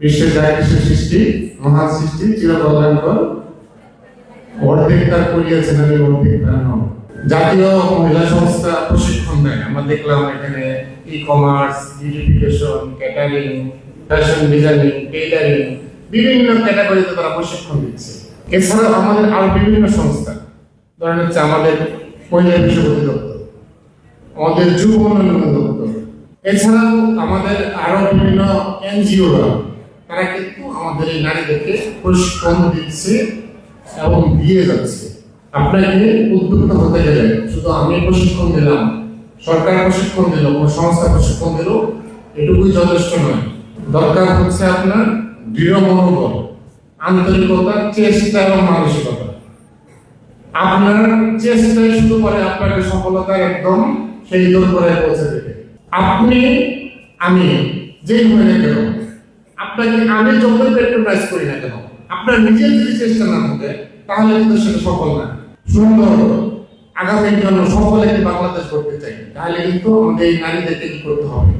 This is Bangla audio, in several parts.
বিশ্বের যা কিছু সৃষ্টি, মহান সৃষ্টি চিরকল্যাণকর, অর্ধেক তার করিয়াছেন আমি অর্ধেক তার নন। জাতীয় মহিলা সংস্থা প্রশিক্ষণ দেয়। আমরা দেখলাম এখানে e-commerce, beautification, catering, fashion designing, tailoring, বিভিন্ন ক্যাটাগরিতে তারা প্রশিক্ষণ দিচ্ছে। এছাড়াও আমাদের আরো বিভিন্ন সংস্থা, ধরেন হচ্ছে আমাদের মহিলা বিষয় অধিদপ্তর, আমাদের যুব উন্নয়ন অধিদপ্তর, এছাড়াও আমাদের আরো বিভিন্ন এনজিওরা, তারা কিন্তু আমাদের এই নারীদেরকে প্রশিক্ষণ দিচ্ছে এবং দিয়ে যাচ্ছে। আপনাকে উদ্যোক্তা হতে গেলে শুধু আমি প্রশিক্ষণ দিলাম, সরকার প্রশিক্ষণ দিল, কোনো সংস্থা প্রশিক্ষণ দিল, এটুকুই যথেষ্ট নয়। দরকার হচ্ছে আপনার দৃঢ় মনোবল, আন্তরিকতা, চেষ্টা এবং মানসিকতা। আপনার চেষ্টাই শুধু করে আপনাকে সফলতা একদম সেই দূর করে পৌঁছে দেবে। আপনি আমি যেই হয়ে না কেন, আপনাকে আমি যতই প্যাট্রোনাইজ করি না কেন, আপনার নিজের যদি চেষ্টা না থাকে তাহলে কিন্তু সেটা সফল না। সুন্দর আগামীর জন্য সফল একটি বাংলাদেশ করতে চাই, তাহলে কিন্তু আমাদের এই নারীদেরকে কি করতে হবে?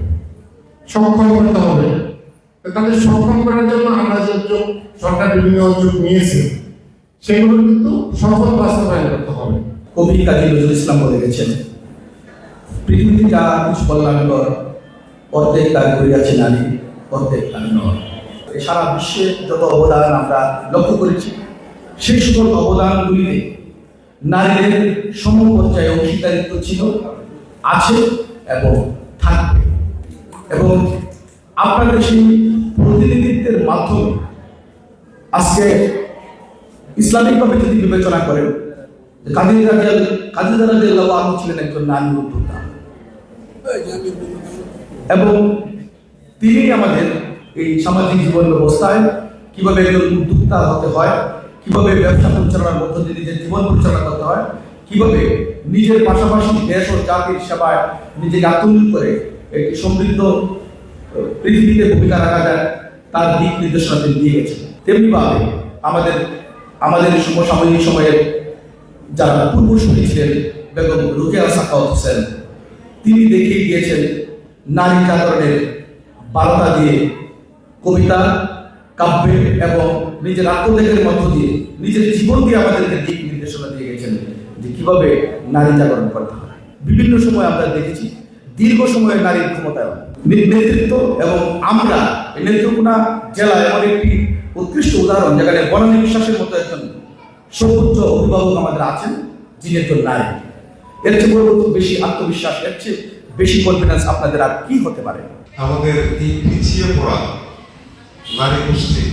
সক্ষম করতে হবে। তাদের সক্ষম করার জন্য আমরা যে উদ্যোগ, সরকার বিভিন্ন উদ্যোগ নিয়েছে, সেগুলো কিন্তু সফল বাস্তবায়ন করতে হবে। কবি কাজী নজরুল ইসলাম বলে গেছেন, পৃথিবীতে যা কিছু কল্যাণকর, অর্ধেক তার করিয়াছে নারী, অর্ধেক তার নর। সারা বিশ্বের যত অবদান আমরা লক্ষ্য করেছি, সেই সকল অবদানগুলিতে নারীদের সমপর্যায়ে অংশীদারিত্ব ছিল, আছে এবং থাকবে। এবং আপনাদের সেই প্রতিনিধিত্বের মাধ্যমে আজকে ইসলামিকভাবে যদি বিবেচনা করেন, কাজী রাদিয়াল্লাহু আনহু ছিলেন একজন নারী উদ্যোক্তা এবং তিনি আমাদের এই সামাজিক জীবন ব্যবস্থায় কিভাবে একজন উদ্যোক্তা হতে হয়, কিভাবে ব্যবসা পরিচালনার মধ্য দিয়ে নিজের জীবন পরিচালনা করতে হয়, কিভাবে নিজের পাশাপাশি দেশ ও জাতির সেবায় নিজেকে আত্মনিয়োগ করে একটি সমৃদ্ধ পৃথিবীতে ভূমিকা রাখা যায়, তার দিক নির্দেশনা তিনি দিয়ে গেছেন। তেমনিভাবে আমাদের সমসাময়িক সময়ে যারা পূর্বসূরি ছিলেন, বেগম রোকেয়া সাখাওয়াত হোসেন, তিনি দেখিয়ে গিয়েছেন নারী জাগরণের বার্তা দিয়ে, কবিতা, কাব্যে এবং নিজের আত্মত্যাগের মধ্য দিয়ে, নিজের জীবন দিয়ে আমাদেরকে দিক নির্দেশনা দিয়ে গেছেন যে কিভাবে নারী জাগরণ করতে হয়। বিভিন্ন সময় আমরা দেখেছি দীর্ঘ সময়ে নারীর ক্ষমতায়ন, নেতৃত্ব, এবং আমরা নেত্রকোনা জেলা এমন একটি উৎকৃষ্ট উদাহরণ, যেখানে বনানী বিশ্বাসের মতো একজন সর্বোচ্চ অভিভাবক আমাদের আছেন, যিনি একজন নারী। এর চেয়ে বড় বেশি আত্মবিশ্বাস, এর চেয়ে বেশি কনফিডেন্স আপনাদের আর কি হতে পারে? আমাদের এই পিছিয়ে পড়া নারী গোষ্ঠী,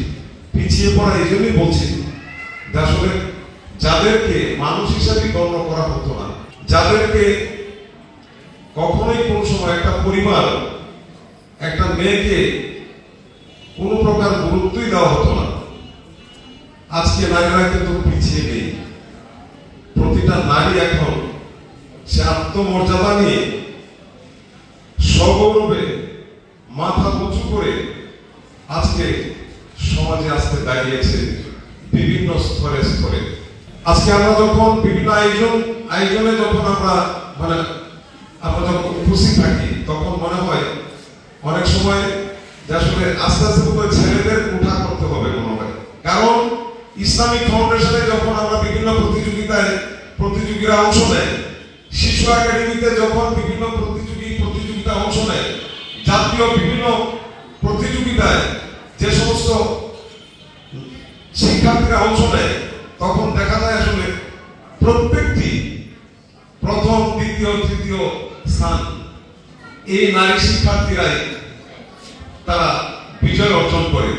পিছিয়ে পড়া এই জন্যই বলছি যে আসলে যাদেরকে মানুষ হিসাবে গণ্য করা হতো না, যাদেরকে কখনোই কোন সময় একটা পরিবার একটা মেয়েকে কোনো প্রকার গুরুত্বই দেওয়া হতো না, আজকে নারীরা কিন্তু পিছিয়ে নেই। প্রতিটা নারী এখন সে আত্মমর্যাদা নিয়ে সগৌরবে মাথা উঁচু করে আজকে সমাজে আসতে দাঁড়িয়েছে বিভিন্ন স্তরে স্তরে। আজকে আমরা যখন বিভিন্ন আয়োজনে যখন আমরা যখন উপস্থিত থাকি, তখন মনে হয় অনেক সময় যে আসলে আস্তে আস্তে ছেলেদের উঠা করতে হবে মনে হয়। কারণ ইসলামিক ফাউন্ডেশনে যখন আমরা বিভিন্ন প্রতিযোগীরা অংশ নেয়, শিশু একাডেমিতে যখন বিভিন্ন প্রতিযোগিতা অংশ নেয়, জাতীয় বিভিন্ন প্রতিযোগিতায় যে সমস্ত শিক্ষার্থীরা অংশ নেয়, তখন দেখা যায় আসলে প্রত্যেকটি প্রথম, দ্বিতীয়, তৃতীয় স্থান এই নারী শিক্ষার্থীরাই তারা বিজয় অর্জন করে।